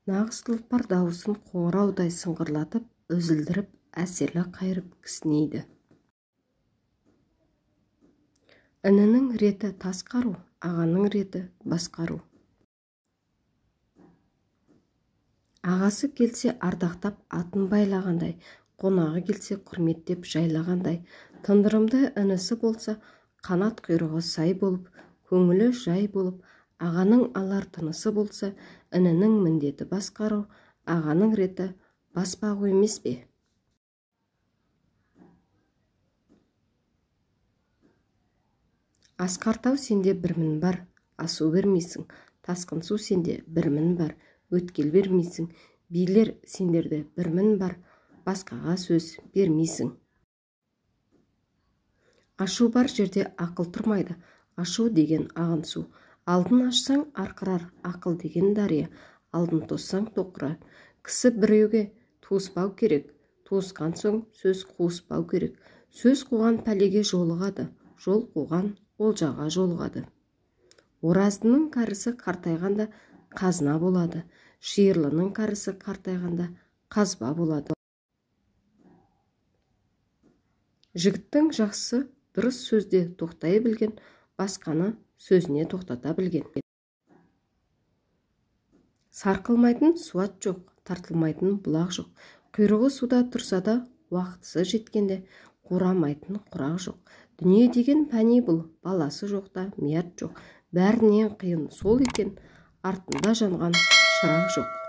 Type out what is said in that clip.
Нағыз тұлпар дауысын қоңыраудай сыңғырлатып, үзілдіріп, әсерлі қайырып кісінейді. Інінің реті тасқару, ағаның реті басқару. Ағасы келсе ардақтап атын байлағандай, қонағы келсе құрметтеп жайлағандай, тындырымды інісі болса қанат құйрығы сай болып, көңілі жай болып, ағаның алар тынысы болса, інінің міндеті басқару, ағаның реті баспағу емес пе? Асқартау сенде бір мін бар, асу бермейсің, тасқын су сенде бір мін бар, өткел бермейсің, билер сендерде бір мін бар, басқаға сөз бермейсің. Ашу бар жерде ақыл тұрмайды, ашу деген ағын су, алдын ашсаң арқырар, ақыл деген дария, алдын тоссаң тоқырар. Кісі біреуге туыспау керек, туысқан соң сөз қуыспау керек. Сөз қуған пәлеге жолығады, жол қуған олжаға жолығады. Ораздының кәрісі қартайғанда қазына болады, шиырлының кәрісі қартайғанда қазба болады. Жігіттің жақсы дұрыс сөзде тоқтай білген, басқаны сөзіне тоқтата білген. Сарқылмайтын суат жоқ, тартылмайтын бұлақ жоқ. Құйрығы суда тұрса да, уақытысы жеткенде қурамайтын құрақ жоқ. Дүние деген пәни бұл, баласы жоқта мият жоқ. Бәрінен қиын сол екен, артында жанған шырақ жоқ.